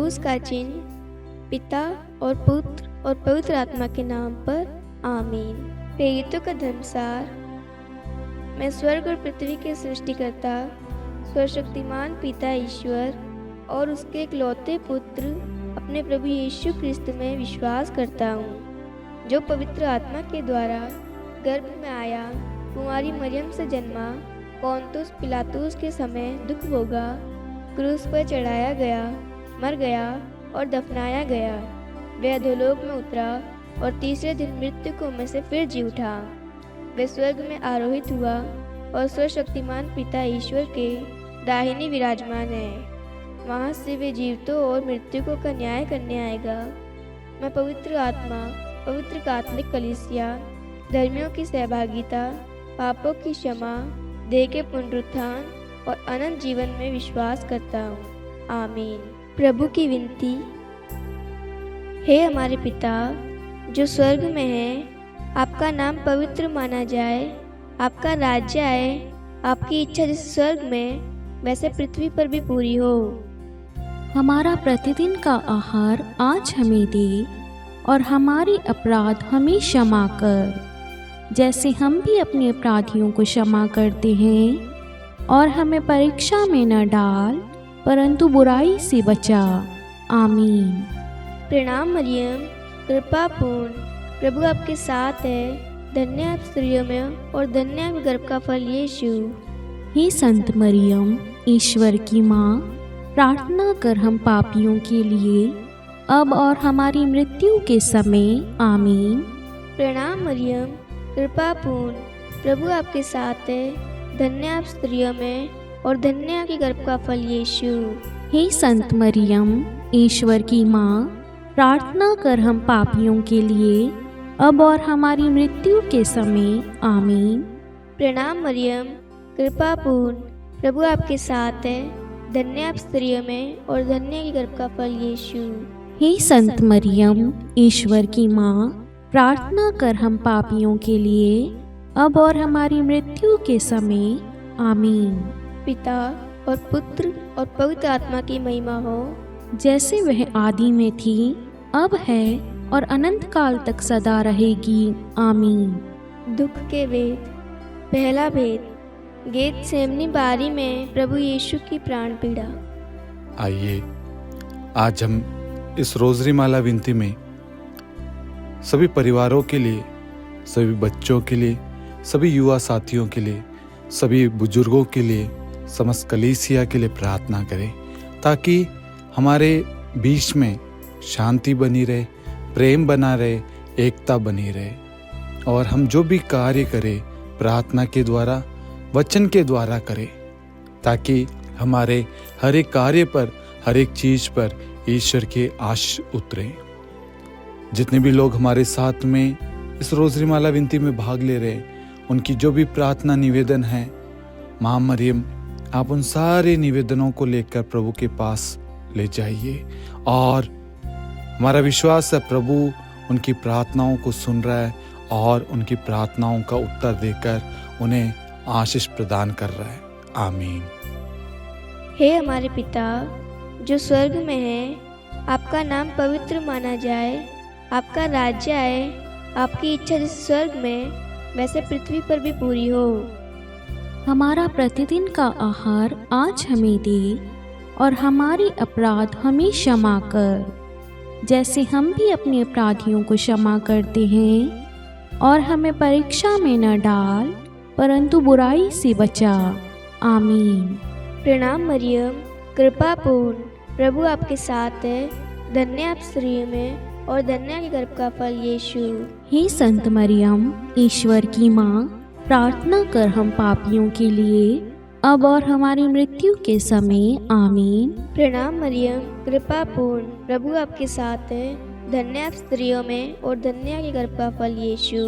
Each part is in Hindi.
क्रूस का चिन्ह पिता और पुत्र और पवित्र आत्मा के नाम पर आमीन। प्रेरितों का धर्मसार। मैं स्वर्ग और पृथ्वी के सृष्टिकर्ता सर्वशक्तिमान पिता ईश्वर और उसके इकलौते पुत्र अपने प्रभु यीशु क्रिस्त में विश्वास करता हूँ, जो पवित्र आत्मा के द्वारा गर्भ में आया, कुंवारी मरियम से जन्मा, पोंतुस पिलातुस के समय दुख भोगा, क्रूस पर चढ़ाया गया, मर गया और दफनाया गया। वह अधोलोक में उतरा और तीसरे दिन मृतकों में से फिर जी उठा। वह स्वर्ग में आरोहित हुआ और सर्वशक्तिमान पिता ईश्वर के दाहिने विराजमान है। वहाँ से वे जीवितों और मृतकों का न्याय करने आएगा। मैं पवित्र आत्मा, पवित्र कात्मिक कलीसिया, धर्मियों की सहभागिता, पापों की क्षमा, देह के पुनरुत्थान और अनंत जीवन में विश्वास करता हूँ। आमीन। प्रभु की विनती। हे हमारे पिता जो स्वर्ग में है, आपका नाम पवित्र माना जाए, आपका राज्य आए, आपकी इच्छा जैसे स्वर्ग में वैसे पृथ्वी पर भी पूरी हो। हमारा प्रतिदिन का आहार आज हमें दे और हमारे अपराध हमें क्षमा कर, जैसे हम भी अपने अपराधियों को क्षमा करते हैं, और हमें परीक्षा में न डाल परंतु बुराई से बचा। आमीन। प्रणाम मरियम, कृपा पूर्ण, प्रभु आपके साथ है। धन्य आप स्त्रियों में और धन्य आप गर्भ का फल यीशु। हे संत मरियम, ईश्वर की माँ, प्रार्थना कर हम पापियों के लिए अब और हमारी मृत्यु के समय। आमीन। प्रणाम मरियम, कृपा पूर्ण, प्रभु आपके साथ है। धन्य आप स्त्रियों में और धन्य आपके गर्भ का फल यीशु। हे संत मरियम, ईश्वर की माँ, प्रार्थना कर हम पापियों के लिए अब और हमारी मृत्यु के समय। आमीन। प्रणाम मरियम, कृपा पूर्ण, प्रभु आपके साथ है। धन्य आप स्त्रियों में और धन्य के गर्भ का फल यीशु। हे संत मरियम, ईश्वर की माँ, प्रार्थना कर हम पापियों के लिए अब और हमारी मृत्यु के समय। आमीन। पिता और पुत्र और पवित्र आत्मा की महिमा हो, जैसे वह आदि में थी, अब है और अनंत काल तक सदा रहेगी। आमीन। दुख के वेद। पहला भेद। गेतसेमनी बारी में प्रभु यीशु की प्राण पीड़ा। आइए आज हम इस रोजरी माला विनती में सभी परिवारों के लिए, सभी बच्चों के लिए, सभी युवा साथियों के लिए, सभी बुजुर्गों के लिए, समस्त कलीसिया के लिए प्रार्थना करें, ताकि हमारे बीच में शांति बनी रहे, प्रेम बना रहे, एकता बनी रहे, और हम जो भी कार्य करें प्रार्थना के द्वारा, वचन के द्वारा करें, ताकि हमारे हर एक कार्य पर, हर एक चीज पर ईश्वर के आशीष उतरे। जितने भी लोग हमारे साथ में इस रोजरी माला विनती में भाग ले रहे हैं, उनकी जो भी प्रार्थना निवेदन है, माँ मरियम आप उन सारे निवेदनों को लेकर प्रभु के पास ले जाइए, और हमारा विश्वास है प्रभु उनकी प्रार्थनाओं को सुन रहा है और उनकी प्रार्थनाओं का उत्तर देकर उन्हें आशीष प्रदान कर रहा है। आमीन। हे हमारे पिता जो स्वर्ग में है, आपका नाम पवित्र माना जाए, आपका राज्य आए, आपकी इच्छा जैसे स्वर्ग में वैसे पृथ्वी पर भी पूरी हो। हमारा प्रतिदिन का आहार आज हमें दे और हमारे अपराध हमें क्षमा कर, जैसे हम भी अपने अपराधियों को क्षमा करते हैं, और हमें परीक्षा में न डाल परंतु बुराई से बचा। आमीन। प्रणाम मरियम, कृपा पूर्ण, प्रभु आपके साथ है। धन्य आप स्त्रियों में और धन्य के गर्भ का फल यीशु। हे संत मरियम, ईश्वर की माँ, प्रार्थना कर हम पापियों के लिए अब और हमारी मृत्यु के समय। आमीन। प्रणाम मरियम, कृपा पूर्ण, प्रभु आपके साथ है। धन्य आप स्त्रियों में और धन्य के गर्भ का फल यीशु।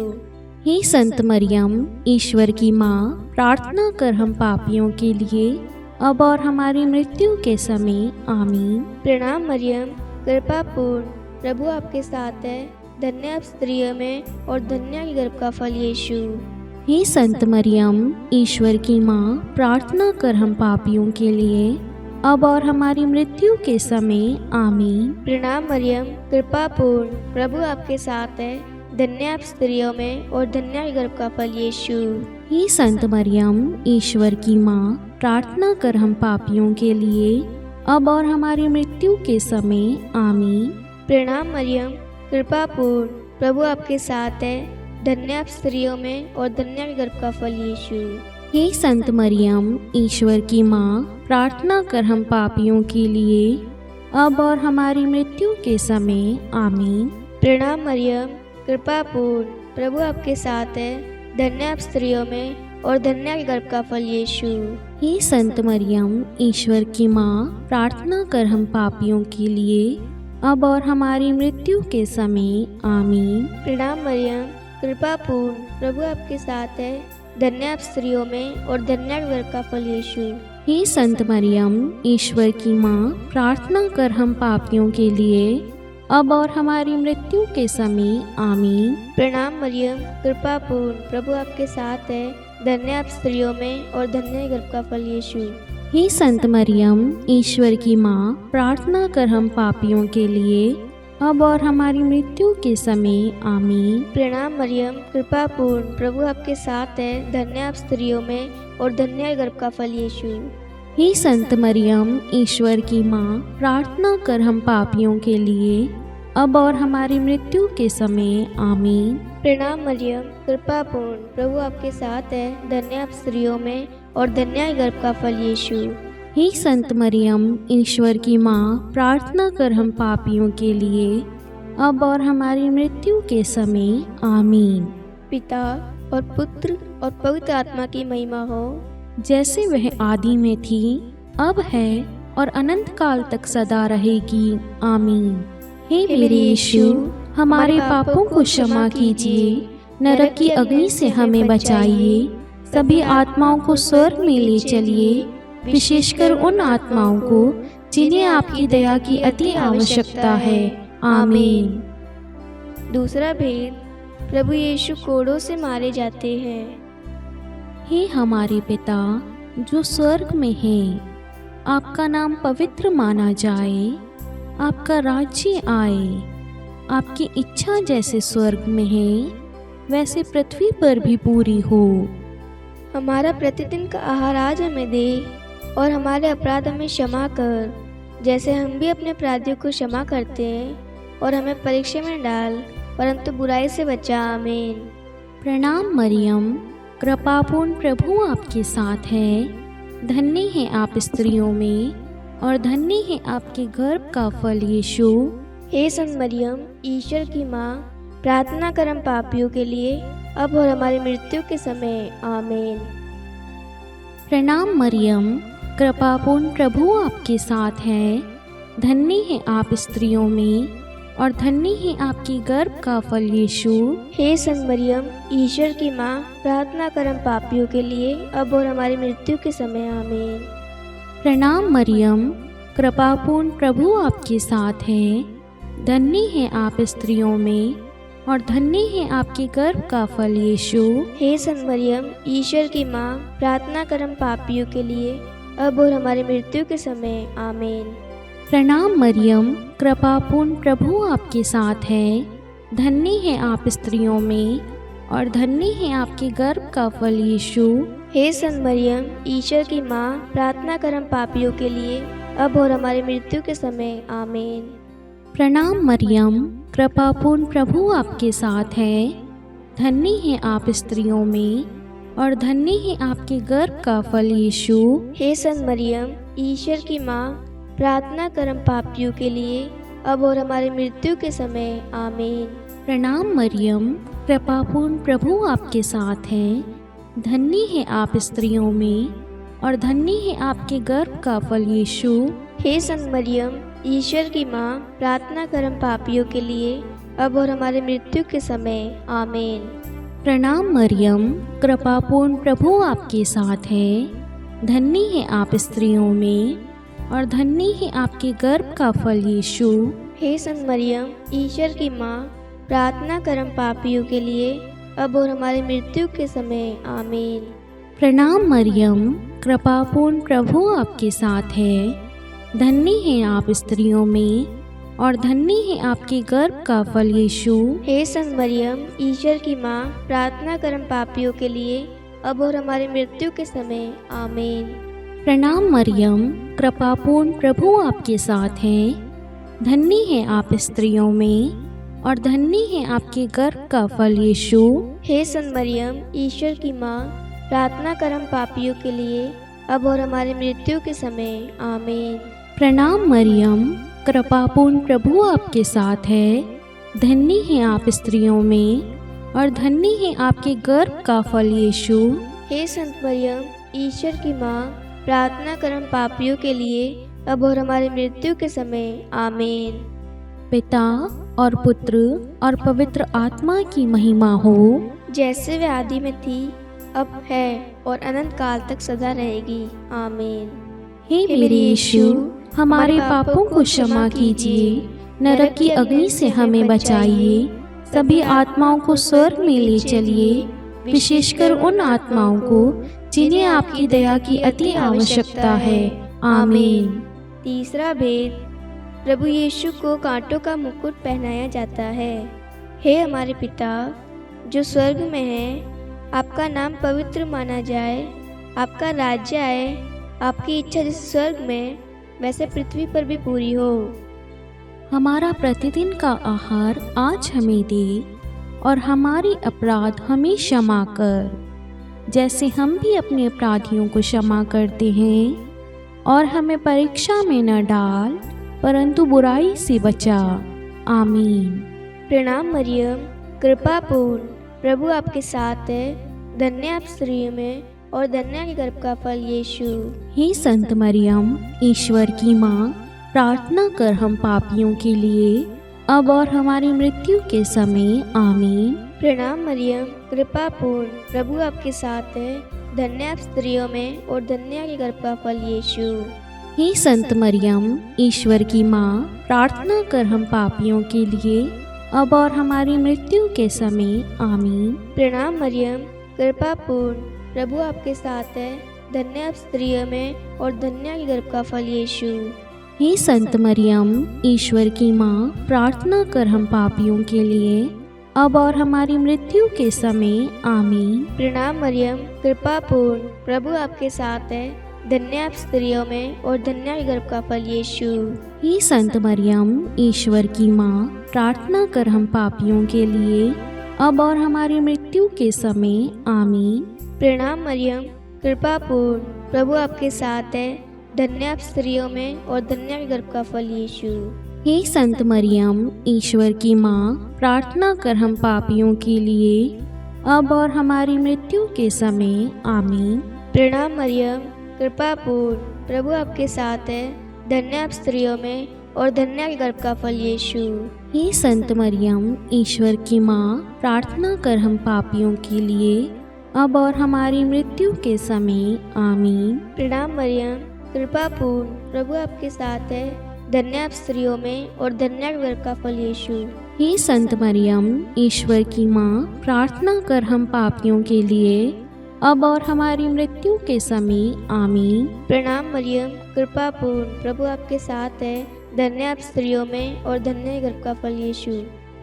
हे संत मरियम, ईश्वर की माँ, प्रार्थना कर हम पापियों के लिए अब और हमारी मृत्यु के समय। आमीन। प्रणाम मरियम, कृपा पूर्ण, प्रभु आपके साथ है। धन्य आप स्त्रियों में और धन्य के गर्भ का फल यीशु। हे संत मरियम, ईश्वर की माँ, प्रार्थना कर हम पापियों के लिए अब और हमारी मृत्यु के समय आमीन। प्रणाम मरियम, कृपा पूर्ण, प्रभु आपके साथ है, धन्य आप स्त्रियों में और धन्य है गर्भ का फल यीशु। हे संत मरियम, ईश्वर की माँ, प्रार्थना कर हम पापियों के लिए, अब और हमारी मृत्यु के समय आमीन। प्रणाम मरियम, कृपा पूर्ण, प्रभु आपके साथ है, धन्य आप स्त्रियों में और धन्य है गर्भ का फल यीशु। हे संत मरियम, ईश्वर की माँ, प्रार्थना कर हम पापियों के लिए, अब और हमारी मृत्यु के समय आमीन। प्रणाम मरियम, कृपा पूर्ण, प्रभु आपके साथ है, धन्य आप स्त्रियों में और धन्य है गर्भ का फल यीशु। हे संत मरियम, ईश्वर की माँ, प्रार्थना कर हम पापियों के लिए, अब और हमारी मृत्यु के समय आमीन। प्रणाम मरियम, कृपा पूर्ण, प्रभु आपके साथ है, धन्य आप स्त्रियों में और धन्य है गर्भ का फल यीशु। हे संत मरियम, ईश्वर की माँ, प्रार्थना कर हम पापियों के लिए, अब और हमारी मृत्यु के समय आमीन। प्रणाम मरियम, कृपा पूर्ण, प्रभु आपके साथ है, धन्य आप स्त्रियों में और धन्य है गर्भ का फल यीशु। हे संत मरियम, ईश्वर की माँ, प्रार्थना कर हम पापियों के लिए, अब और हमारी मृत्यु के समय आमीन। प्रणाम मरियम, कृपा पूर्ण, प्रभु आपके साथ है, धन्य आप स्त्रियों में और धन्य है गर्भ का फल यीशु। हे संत मरियम, ईश्वर की माँ, प्रार्थना कर हम पापियों के लिए, अब और हमारी मृत्यु के समय आमीन। प्रणाम मरियम, कृपा पूर्ण, प्रभु आपके साथ है, धन्य आप स्त्रियों में और धन्य है गर्भ का फल यीशु। हे संत मरियम, ईश्वर की माँ, प्रार्थना कर हम पापियों के लिए, अब और हमारी मृत्यु के समय आमीन। पिता और पुत्र और पवित्र आत्मा की महिमा हो, जैसे वह आदि में थी, अब है और अनंत काल तक सदा रहेगी, आमीन। हे मेरे यीशु, हमारे पापों को क्षमा कीजिए, नरक की अग्नि से हमें बचाइए, सभी आत्माओं को स्वर्ग में ले चलिए, विशेषकर उन आत्माओं को जिन्हें आपकी दया की अति आवश्यकता है, आमीन। दूसरा भेद, प्रभु यीशु कोड़ों से मारे जाते हैं। हे हमारे पिता जो स्वर्ग में है, आपका नाम पवित्र माना जाए, आपका राज्य आए, आपकी इच्छा जैसे स्वर्ग में है वैसे पृथ्वी पर भी पूरी हो। हमारा प्रतिदिन का आहार आज हमें दे और हमारे अपराध हमें क्षमा कर, जैसे हम भी अपने अपराधियों को क्षमा करते हैं, और हमें परीक्षा में डाल परंतु बुराई से बचा, आमीन। प्रणाम मरियम, कृपापूर्ण, प्रभु आपके साथ है, धन्य है आप स्त्रियों में और धन्य है आपके गर्भ का फल यीशु। हे संत मरियम, ईश्वर की माँ, प्रार्थना कर हम पापियों के लिए, अब और हमारी मृत्यु के समय, आमीन। प्रणाम मरियम, कृपापूर्ण, प्रभु आपके साथ है, धन्य है आप स्त्रियों में और धन्य है आपकी गर्भ का फल यीशु। हे संत मरियम, ईश्वर की माँ, प्रार्थना कर हम पापियों के लिए, अब और हमारी मृत्यु के समय, आमीन। प्रणाम मरियम, कृपापूर्ण, प्रभु आपके साथ है, धन्य है आप स्त्रियों में और धन्य है आपके गर्भ का फल यीशु। हे संत मरियम, ईश्वर की माँ, प्रार्थना कर हम पापियों के लिए, अब और हमारी मृत्यु के समय, आमीन। प्रणाम मरियम, कृपापूर्ण, प्रभु आपके साथ है, धन्य है आप स्त्रियों में और धन्य है आपके गर्भ का फल यीशु। हे संत मरियम, ईश्वर की माँ, प्रार्थना कर हम पापियों के लिए, अब और हमारी मृत्यु के समय, आमीन। प्रणाम मरियम, कृपापूर्ण, प्रभु आपके साथ है, धन्य है आप स्त्रियों में और धन्य है आपके गर्भ का फल यीशु। हे संत मरियम, ईश्वर की माँ, प्रार्थना कर हम पापियों के लिए, अब और हमारी मृत्यु के समय, आमीन। प्रणाम मरियम, कृपापूर्ण, प्रभु आपके साथ है, धन्य है आप स्त्रियों में और धन्य है आपके गर्भ का फल यीशु। हे संत मरियम, ईश्वर की माँ, प्रार्थना कर हम पापियों के लिए, अब और हमारे मृत्यु के समय, आमीन। प्रणाम मरियम, कृपापूर्ण, प्रभु आपके साथ है, धन्य है आप स्त्रियों में और धन्य है आपके गर्भ का फल यीशु। हे संत मरियम, ईश्वर की माँ, प्रार्थना कर हम पापियों के लिए, अब और हमारी मृत्यु के समय, आमीन। प्रणाम मरियम, कृपापूर्ण, प्रभु आपके साथ है, धन्य हैं आप स्त्रियों में और धन्य है आपके गर्भ का फल यीशु। हे संत मरियम, ईश्वर की माँ, प्रार्थना कर हम पापियों के लिए, अब और हमारी मृत्यु के समय। आमीन। प्रणाम मरियम, कृपापूर्ण प्रभु आपके साथ हैं। धन्य है आप स्त्रियों में और धन्य है आपके गर्भ का फल यीशु। हे संत मरियम, ईश्वर की माँ, प्रार्थना कर हम पापियों के लिए, अब और हमारी मृत्यु के समय। आमीन। प्रणाम मरियम, कृपापूर्ण प्रभु आपके साथ है। धन्य है आप स्त्रियों में और धन्य है आपके गर्भ का फल यीशु। हे संत मरियम, ईश्वर की माँ, प्रार्थना कर हम पापियों के लिए, अब और हमारी मृत्यु के समय। आमीन। पिता और पुत्र और पवित्र आत्मा की महिमा हो, जैसे वे आदि में थी, अब है और अनंत काल तक सदा रहेगी। आमीन। हे मेरे यीशु, हमारे पापों को क्षमा कीजिए, नरक की अग्नि से हमें बचाइए, सभी आत्माओं को स्वर्ग में ले चलिए, विशेषकर उन आत्माओं को जिन्हें आपकी दया की अति आवश्यकता है। आमीन। तीसरा भेद, प्रभु यीशु को कांटों का मुकुट पहनाया जाता है। हे हमारे पिता जो स्वर्ग में है, आपका नाम पवित्र माना जाए, आपका राज्य आए, आपकी इच्छा जैसे स्वर्ग में वैसे पृथ्वी पर भी पूरी हो। हमारा प्रतिदिन का आहार आज हमें दे और हमारे अपराध हमें क्षमा कर, जैसे हम भी अपने अपराधियों को क्षमा करते हैं, और हमें परीक्षा में न डाल परंतु बुराई से बचा। आमीन। प्रणाम मरियम, कृपापूर्ण प्रभु आपके साथ है, धन्य आप स्त्रियों में और धन्य के गर्भ का फल यीशु। हे संत मरियम, ईश्वर की माँ, प्रार्थना कर हम पापियों के लिए, अब और हमारी मृत्यु के समय। आमीन। प्रणाम मरियम, कृपापूर्ण प्रभु आपके साथ है, धन्य आप स्त्रियों में और धन्य के गर्भ का फल यीशु। हे संत मरियम, ईश्वर की माँ, प्रार्थना कर हम पापियों के लिए, अब और हमारी मृत्यु के समय। आमीन। प्रणाम मरियम, कृपापूर्ण प्रभु आपके साथ है, धन्य आप स्त्रियों में और धन्य के गर्भ का फल यीशु। हे संत मरियम, ईश्वर की माँ, प्रार्थना कर हम पापियों के लिए, अब और हमारी मृत्यु के समय। आमीन। प्रणाम मरियम, कृपापूर्ण प्रभु आपके साथ है, धन्य आप स्त्रियों में और धन्य के गर्भ का फल यीशु। हे संत मरियम, ईश्वर की माँ, प्रार्थना कर हम पापियों के लिए, अब और हमारी मृत्यु के समय। आमीन। प्रणाम मरियम, कृपापूर्ण प्रभु आपके साथ है, धन्य आप स्त्रियों में और धन्य के गर्भ का फल यीशु। हे संत मरियम, ईश्वर की माँ, प्रार्थना कर हम पापियों के लिए, अब और हमारी मृत्यु के समय। आमीन। प्रणाम मरियम, कृपापूर्ण प्रभु आपके साथ है, धन्य आप स्त्रियों में और धन्य के गर्भ का फल यीशु। हे संत मरियम, ईश्वर की माँ, प्रार्थना कर हम पापियों के लिए, अब और हमारी मृत्यु के समय। आमीन। प्रणाम मरियम, कृपापूर्ण प्रभु आपके साथ है, धन्य आप स्त्रियों में और धन्य के गर्भ का फल यीशु। हे संत मरियम, ईश्वर की माँ, प्रार्थना कर हम पापियों के लिए, अब और हमारी मृत्यु के समय। आमीन। प्रणाम मरियम, कृपापूर्ण प्रभु आपके साथ है, धन्य आप स्त्रियों में और धन्य के गर्भ का फल यीशु।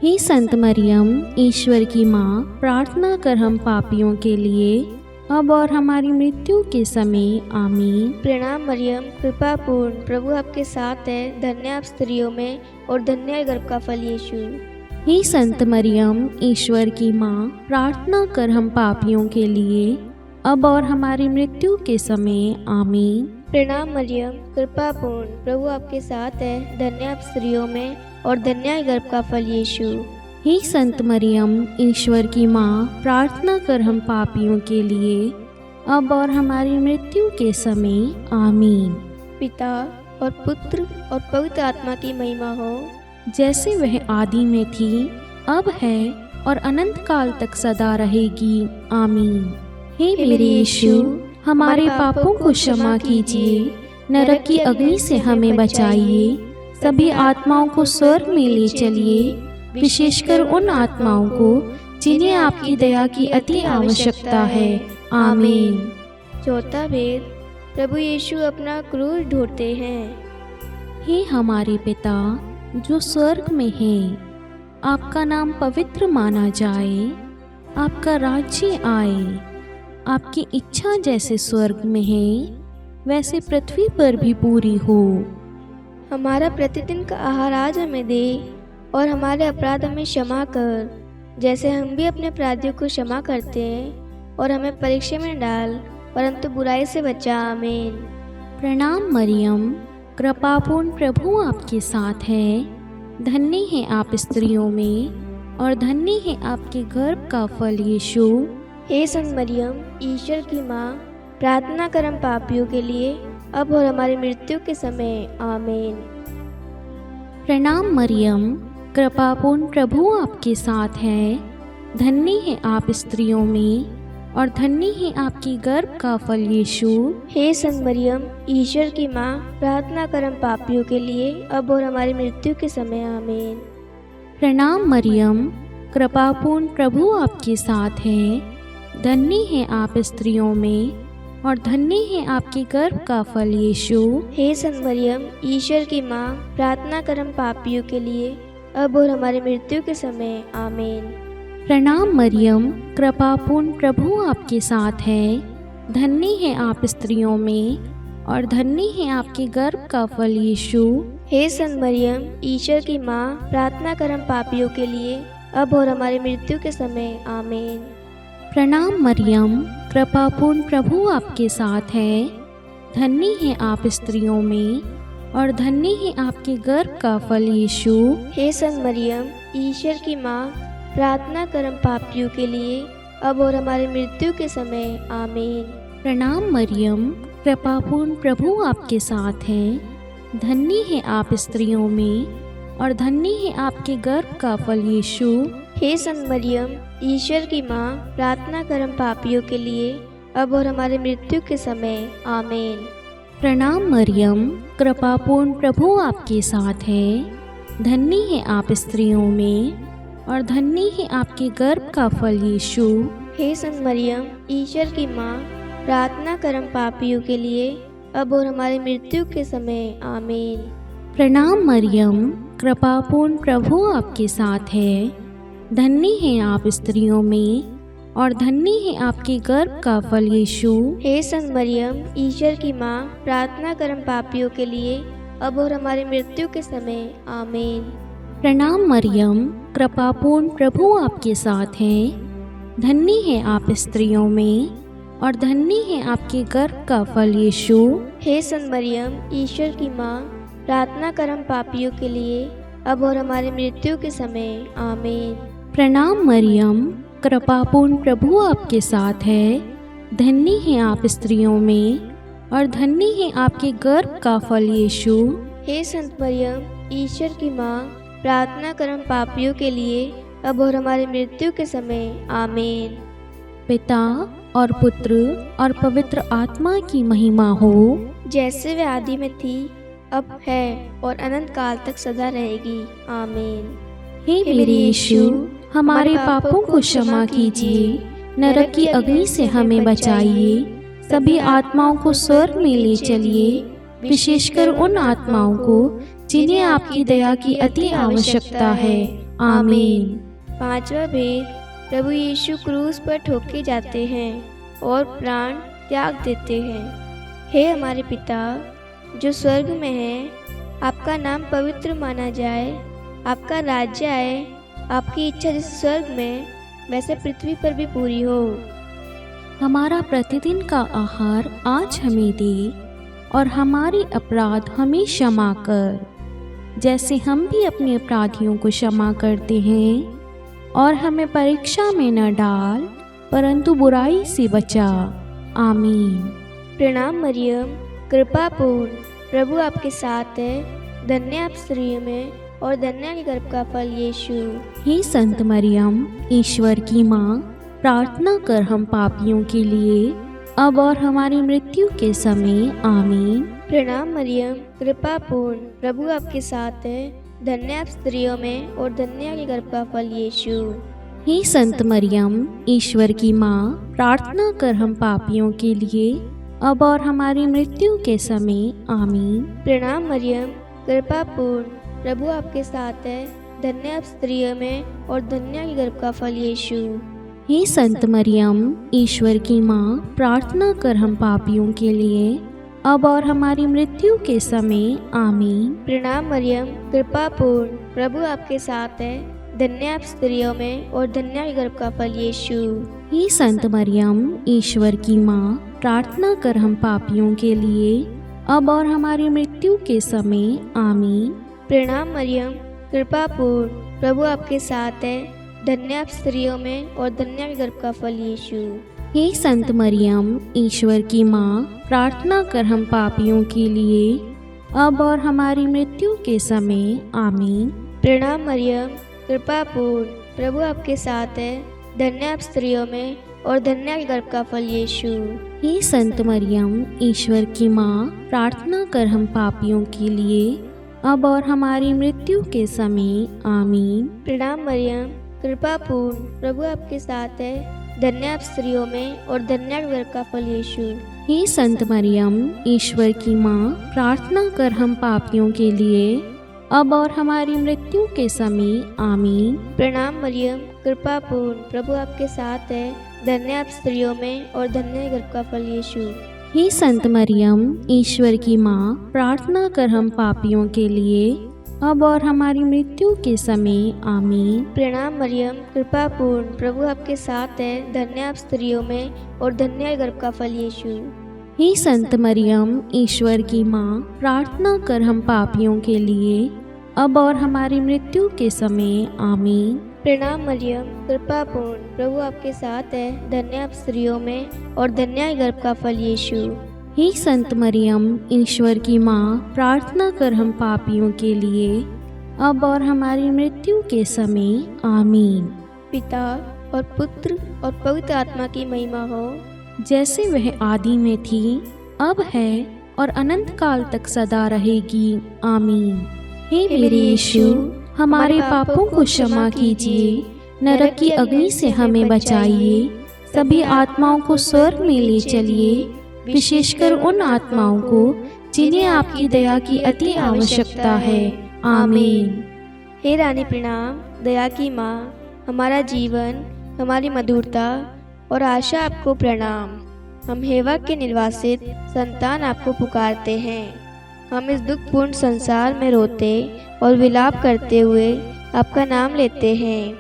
हे संत मरियम, ईश्वर की माँ, प्रार्थना कर हम पापियों के लिए, अब और हमारी मृत्यु के समय। आमीन। प्रणाम मरियम, कृपापूर्ण प्रभु आपके साथ है, धन्य आप स्त्रियों में और धन्य के गर्भ का फल यीशु। हे संत मरियम, ईश्वर की माँ, प्रार्थना कर हम पापियों के लिए, अब और हमारी मृत्यु के समय। आमीन। प्रणाम मरियम, कृपापूर्ण प्रभु आपके साथ है, धन्य आप स्त्रियों में और धन्य के गर्भ का फल यीशु। हे संत मरियम, ईश्वर की माँ, प्रार्थना कर हम पापियों के लिए, अब और हमारी मृत्यु के समय। आमीन। पिता और पुत्र और पवित्र आत्मा की महिमा हो, जैसे वह आदि में थी, अब है और अनंत काल तक सदा रहेगी। आमीन। हे मेरे यीशु, हमारे पापों को क्षमा कीजिए, नरक की अग्नि से हमें बचाइए, सभी आत्माओं को स्वर्ग में ले चलिए, विशेषकर उन आत्माओं को जिन्हें आपकी दया की अति आवश्यकता है। आमीन। चौथा भेद, प्रभु यीशु अपना क्रूस ढोते हैं। हे हमारे पिता जो स्वर्ग में है, आपका नाम पवित्र माना जाए, आपका राज्य आए, आपकी इच्छा जैसे स्वर्ग में है वैसे पृथ्वी पर भी पूरी हो। हमारा प्रतिदिन का आहार आज हमें दे, और हमारे अपराध हमें क्षमा कर, जैसे हम भी अपने अपराधियों को क्षमा करते हैं, और हमें परीक्षा में न डाल, परंतु बुराई से बचा। आमीन। प्रणाम मरियम, कृपापूर्ण प्रभु आपके साथ है, धन्य है आप स्त्रियों में और धन्य है आपके गर्भ का फल यीशु। हे संत मरियम, ईश्वर की माँ, प्रार्थना कर हम पापियों के लिए, अब और हमारी मृत्यु के समय। आमीन। प्रणाम मरियम, कृपापूर्ण प्रभु आपके साथ है, धन्य है आप स्त्रियों में और धन्य है आपकी गर्भ का फल यीशु। हे संत मरियम, ईश्वर की माँ, प्रार्थना कर हम पापियों के लिए, अब और हमारी मृत्यु के समय। आमीन। प्रणाम मरियम, कृपापूर्ण प्रभु आपके साथ है, धन्य है आप स्त्रियों में और धन्य है आपके गर्भ का फल यीशु। हे संत मरियम, ईश्वर की माँ, प्रार्थना कर हम पापियों के लिए, अब और हमारी मृत्यु के समय। आमीन। प्रणाम मरियम, कृपापूर्ण प्रभु आपके साथ है, धन्य है आप स्त्रियों में और धन्य है आपके गर्भ का फल यीशु। हे संत मरियम, ईश्वर की माँ, प्रार्थना कर हम पापियों के लिए, अब और हमारी मृत्यु के समय। आमीन। प्रणाम मरियम, कृपापूर्ण प्रभु आपके साथ है, धन्य है आप स्त्रियों में और धन्य है आपके गर्भ का फल यीशु। हे संत मरियम, ईश्वर की माँ, प्रार्थना कर हम पापियों के लिए, अब और हमारी मृत्यु के समय। आमीन। प्रणाम मरियम, कृपापूर्ण प्रभु आपके साथ है, धन्य है आप स्त्रियों में और धन्य है आपके गर्भ का फल यीशु। हे संत मरियम, ईश्वर की माँ, प्रार्थना कर हम पापियों के लिए, अब और हमारी मृत्यु के समय। आमीन। प्रणाम मरियम, कृपापूर्ण प्रभु आपके साथ है, धन्य है आप स्त्रियों में और धन्य है आपके गर्भ का फल यीशु। हे संत मरियम, ईश्वर की माँ, प्रार्थना कर हम पापियों के लिए, अब और हमारी मृत्यु के समय। आमीन। प्रणाम मरियम, कृपापूर्ण प्रभु आपके साथ है, धन्य है आप स्त्रियों में और धन्य है आपके गर्भ का फल यीशु। हे संत मरियम, ईश्वर की माँ, प्रार्थना कर हम पापियों के लिए, अब और हमारी मृत्यु के समय। आमीन। प्रणाम मरियम, कृपापूर्ण प्रभु आपके साथ है, धन्य है आप स्त्रियों में और धन्य है आपके गर्भ का फल यीशु। हे संत मरियम, ईश्वर की माँ, प्रार्थना कर हम पापियों के लिए, अब और हमारी मृत्यु के समय। आमीन। प्रणाम मरियम, कृपापूर्ण प्रभु आपके साथ है, धन्य है आप स्त्रियों में और धन्य है आपके गर्भ का फल यीशु। हे संत मरियम, ईश्वर की माँ, प्रार्थना कर हम पापियों के लिए, अब और हमारी मृत्यु के समय। आमीन। पिता और पुत्र और पवित्र आत्मा की महिमा हो, जैसे वे आदि में थी, अब है और अनंत काल तक सदा रहेगी। आमीन। हे मेरे यीशु, हमारे पापों को क्षमा कीजिए, नरक की अग्नि से हमें बचाइए, सभी आत्माओं को स्वर्ग में ले चलिए, विशेषकर उन आत्माओं को जिन्हें आपकी दया की अति आवश्यकता है। आमीन। पांचवा भेद, प्रभु यीशु क्रूस पर ठोके जाते हैं और प्राण त्याग देते हैं। हे हमारे पिता जो स्वर्ग में है, आपका नाम पवित्र माना जाए, आपका राज्य आए, आपकी इच्छा जैसे स्वर्ग में वैसे पृथ्वी पर भी पूरी हो। हमारा प्रतिदिन का आहार आज हमें दे और हमारे अपराध हमें क्षमा कर, जैसे हम भी अपने अपराधियों को क्षमा करते हैं, और हमें परीक्षा में न डाल परंतु बुराई से बचा। आमीन। प्रणाम मरियम, कृपा पूर्ण, प्रभु आपके साथ है, धन्य आप स्त्रियों में और धन्य के गर्भ का फल यीशु। हे संत मरियम, ईश्वर की माँ, प्रार्थना कर हम पापियों के लिए, अब और हमारी मृत्यु के समय। आमीन। प्रणाम मरियम, कृपा पूर्ण, प्रभु आपके साथ है, धन्य आप स्त्रियों में और धन्य के गर्भ का फल यीशु। हे संत मरियम, ईश्वर की माँ, प्रार्थना कर हम पापियों के लिए, अब और हमारी मृत्यु के समय। आमीन। प्रणाम मरियम, कृपा पूर्ण प्रभु आपके साथ है, धन्य आप स्त्रियों में और धन्य आपके गर्भ का फल यीशु। हे संत मरियम, ईश्वर की माँ, प्रार्थना कर हम पापियों के लिए, अब और हमारी मृत्यु के समय। आमीन। प्रणाम मरियम, कृपा पूर्ण प्रभु आपके साथ है, धन्य आप स्त्रियों में और धन्य आपके गर्भ का फल यीशु। हे संत मरियम, ईश्वर की माँ, प्रार्थना कर हम पापियों के लिए, अब और हमारी मृत्यु के समय। आमीन। प्रणाम मरियम, कृपा पूर्ण प्रभु आपके साथ है, धन्य आप स्त्रियों में और धन्य आपके गर्भ का फल यीशु। हे संत मरियम, ईश्वर की माँ, प्रार्थना कर हम पापियों के लिए, अब और हमारी मृत्यु के समय। आमीन। प्रणाम मरियम, कृपा पूर्ण प्रभु आपके साथ है, धन्य आप स्त्रियों में और धन्य आपके गर्भ का फल यीशु। हे संत मरियम, ईश्वर की माँ, प्रार्थना कर हम पापियों के लिए, अब और हमारी मृत्यु के समय। आमीन। प्रणाम मरियम, कृपा पूर्ण प्रभु आपके साथ है, धन्य आप स्त्रियों में और धन्य आपके गर्भ का फल यीशु। हे संत मरियम, ईश्वर की माँ, प्रार्थना कर हम पापियों के लिए, अब और हमारी मृत्यु के समय। आमीन। प्रणाम मरियम, कृपा पूर्ण प्रभु आपके साथ है, धन्य आप स्त्रियों में और धन्य आपके गर्भ का फल यीशु। हे संत मरियम, ईश्वर की माँ, प्रार्थना कर हम पापियों के लिए, अब और हमारी मृत्यु के समय। आमीन। प्रणाम मरियम, कृपा पूर्ण प्रभु आपके साथ है, धन्य आप स्त्रियों में और धन्य आपके गर्भ का फल यीशु। हे संत मरियम, ईश्वर की माँ, प्रार्थना कर हम पापियों के लिए, अब और हमारी मृत्यु के समय। आमीन। प्रणाम मरियम, कृपा पूर्ण प्रभु आपके साथ है, धन्य आप स्त्रियों में और धन्य आपके गर्भ का फल यीशु। हे संत मरियम, ईश्वर की माँ, प्रार्थना कर हम पापियों के लिए, अब और हमारी मृत्यु के समय। आमीन। पिता और पुत्र और पवित्र आत्मा की महिमा हो, जैसे वह आदि में थी, अब है और अनंत काल तक सदा रहेगी। आमीन। हे मेरे यीशु, हमारे पापों को क्षमा कीजिए, नरक की अग्नि से हमें बचाइए, सभी आत्माओं को स्वर्ग में ले चलिए, विशेषकर उन आत्माओं को जिन्हें आपकी दया की अति आवश्यकता है। आमीन। हे रानी प्रणाम, दया की माँ, हमारा जीवन, हमारी मधुरता और आशा आपको प्रणाम। हम हेवा के निर्वासित संतान आपको पुकारते हैं। हम इस दुखपूर्ण संसार में रोते और विलाप करते हुए आपका नाम लेते हैं।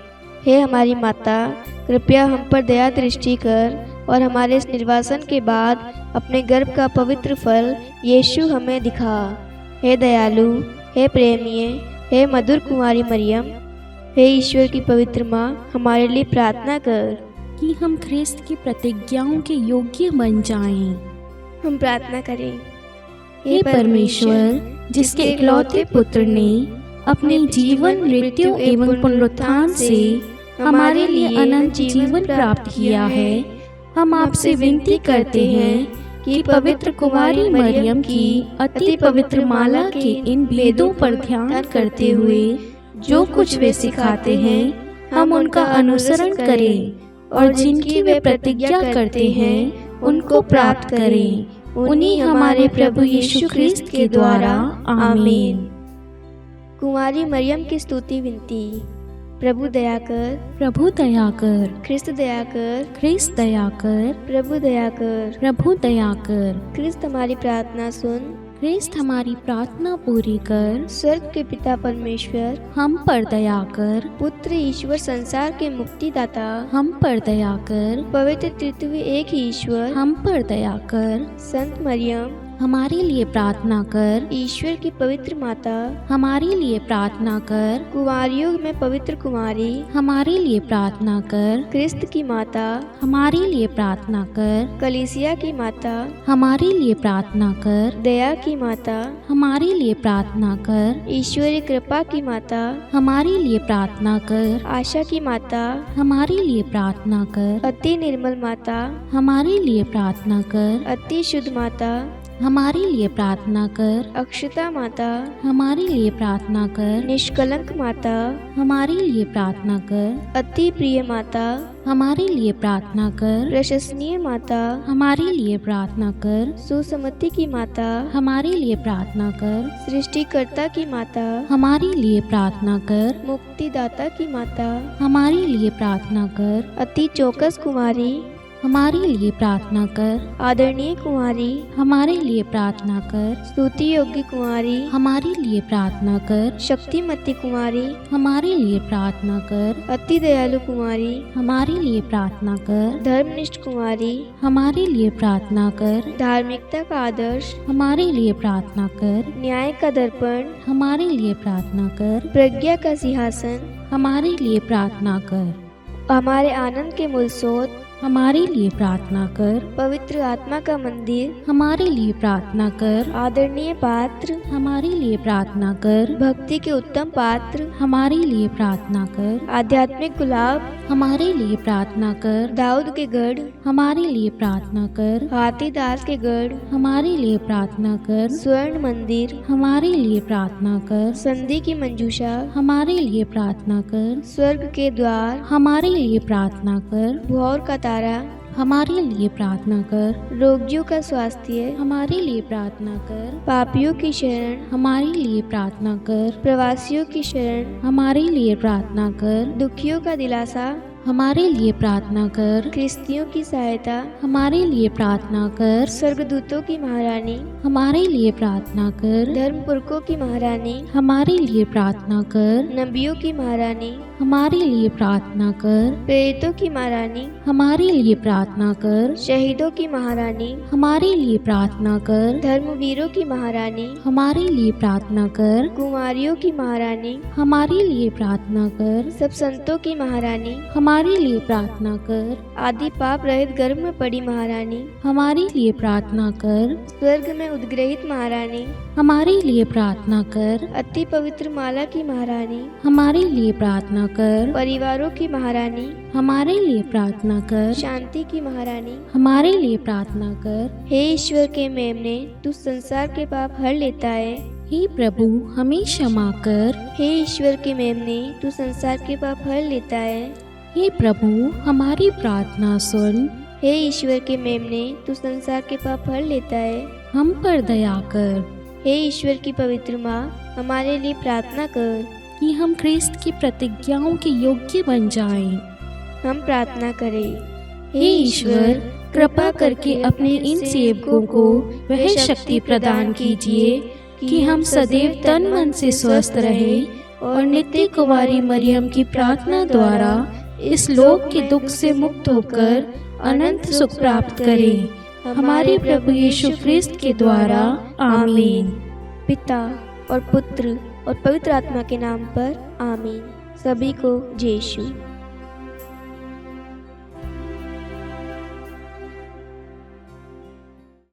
हे हमारी माता, कृपया हम पर दया दृष्टि कर और हमारे इस निर्वासन के बाद अपने गर्भ का पवित्र फल यीशु हमें दिखा। हे दयालु, हे प्रेमीय, हे मधुर कुमारी मरियम, हे ईश्वर की पवित्र माँ, हमारे लिए प्रार्थना कर कि हम ख्रिस्त की प्रतिज्ञाओं के योग्य बन जाएं। हम प्रार्थना करें। हे परमेश्वर, जिसके इकलौते पुत्र ने अपने जीवन, मृत्यु एवं पुनरुत्थान से हमारे लिए अनंत जीवन प्राप्त किया है, हम आपसे विनती करते हैं कि पवित्र कुमारी मरियम की अति पवित्र माला के इन भेदों पर ध्यान करते हुए जो कुछ वे सिखाते हैं, हम उनका अनुसरण करें और जिनकी वे प्रतिज्ञा करते हैं उनको प्राप्त करें। उन्हीं हमारे प्रभु यीशु ख्रिस्त के द्वारा। आमीन। कुमारी मरियम की स्तुति विनती। प्रभु दया कर, प्रभु दया कर, ख्रिस्त दया कर, ख्रिस्त दया कर, प्रभु दया कर, प्रभु दया कर। ख्रिस्त हमारी प्रार्थना सुन, ख्रिस्त हमारी प्रार्थना पूरी कर। स्वर्ग के पिता परमेश्वर, हम पर दया कर। पुत्र ईश्वर संसार के मुक्तिदाता, हम पर दया कर। पवित्र तृतीय एक ही ईश्वर, हम पर दया कर। संत मरियम, हमारे लिए प्रार्थना कर। ईश्वर की पवित्र माता, हमारे लिए प्रार्थना कर। कुंवारियों में पवित्र कुमारी, हमारे लिए प्रार्थना कर। ख्रिस्त की माता, हमारे लिए प्रार्थना कर। कलीसिया की माता, हमारे लिए प्रार्थना कर। दया की माता, हमारे लिए प्रार्थना कर। ईश्वरीय कृपा की माता, हमारे लिए प्रार्थना कर। आशा की माता, हमारे लिए प्रार्थना कर। अति निर्मल माता, हमारे लिए प्रार्थना कर। अति शुद्ध माता, हमारे लिए प्रार्थना कर। अक्षता माता, हमारे लिए प्रार्थना कर। निष्कलंक माता, हमारे लिए प्रार्थना कर। अति प्रिय माता, हमारे लिए प्रार्थना कर। प्रशंसनीय माता, हमारे लिए प्रार्थना कर। सुसमति की माता, हमारे लिए प्रार्थना कर। सृष्टिकर्ता की माता, हमारे लिए प्रार्थना कर। मुक्तिदाता की माता, हमारे लिए प्रार्थना कर। अति चौकस कुमारी, हमारे लिए प्रार्थना कर। आदरणीय कुमारी, हमारे लिए प्रार्थना कर। स्तुति योग्य कुमारी, हमारे लिए प्रार्थना कर। शक्तिमती कुमारी, हमारे लिए प्रार्थना कर। अति दयालु कुमारी, हमारे लिए प्रार्थना कर। धर्मनिष्ठ कुमारी, हमारे लिए प्रार्थना कर। धार्मिकता का आदर्श, हमारे लिए प्रार्थना कर। न्याय का दर्पण, हमारे लिए प्रार्थना कर। प्रज्ञा का सिंहासन, हमारे लिए प्रार्थना कर। हमारे आनंद के मूल स्रोत, हमारे लिए प्रार्थना कर। पवित्र आत्मा का मंदिर, हमारे लिए प्रार्थना कर। आदरणीय पात्र, हमारे लिए प्रार्थना कर। भक्ति के उत्तम पात्र, हमारे लिए प्रार्थना कर। आध्यात्मिक गुलाब, हमारे लिए प्रार्थना कर। दाऊद के गढ़, हमारे लिए प्रार्थना कर। हाथीदास के गढ़, हमारे लिए प्रार्थना कर। स्वर्ण मंदिर, हमारे लिए प्रार्थना कर। संधि की मंजूषा, हमारे लिए प्रार्थना कर। स्वर्ग के द्वार, हमारे लिए प्रार्थना कर। भौर का तारा, हमारे लिए प्रार्थना कर। रोगियों का स्वास्थ्य, हमारे लिए प्रार्थना कर। पापियों की शरण, हमारे लिए प्रार्थना कर। प्रवासियों की शरण, हमारे लिए प्रार्थना कर। दुखियों का दिलासा, हमारे लिए प्रार्थना कर। ख्रिस्तियों की सहायता, हमारे लिए प्रार्थना कर। स्वर्गदूतों की महारानी, हमारे लिए प्रार्थना कर। धर्मपुरखों की महारानी, हमारे लिए प्रार्थना कर। नबियों की महारानी, हमारे लिए प्रार्थना कर। प्रेरितों की महारानी, हमारे लिए प्रार्थना कर। शहीदों की महारानी, हमारे लिए प्रार्थना कर। धर्मवीरों की महारानी, हमारे लिए प्रार्थना कर। कुमारियों की महारानी, हमारे लिए प्रार्थना कर। सब संतों की महारानी, हमारे लिए प्रार्थना कर। आदि पाप रहित गर्भ में पड़ी महारानी, हमारे लिए प्रार्थना कर। स्वर्ग में उद्ग्रहित महारानी, हमारे लिए प्रार्थना कर। अति पवित्र माला की महारानी, हमारे लिए प्रार्थना कर। परिवारों की महारानी, हमारे लिए प्रार्थना कर। शांति की महारानी, हमारे लिए प्रार्थना कर। हे ईश्वर के मेमने, तू संसार के पाप हर लेता है। हे प्रभु हमें क्षमा कर। हे ईश्वर के मेमने, तू संसार के पाप हर लेता है। हे प्रभु हमारी प्रार्थना सुन। हे ईश्वर के मेमने, तू संसार के पाप हर लेता है। हम पर दया कर। हे ईश्वर की पवित्र माँ, हमारे लिए प्रार्थना कर कि हम ख्रिस्त की प्रतिज्ञाओं के योग्य बन जाएं। हम प्रार्थना करें। हे ईश्वर कृपा करके अपने इन सेवकों को वह शक्ति प्रदान कीजिए कि हम सदैव तन मन से स्वस्थ रहें और नित्य कुमारी मरियम की प्रार्थना द्वारा इस लोक के दुख से मुक्त होकर अनंत सुख प्राप्त करें। हमारे प्रभु यीशु ख्रिस्त के द्वारा आमीन। पिता और पुत्र और पवित्र आत्मा के नाम पर आमीन। सभी को जय यीशु।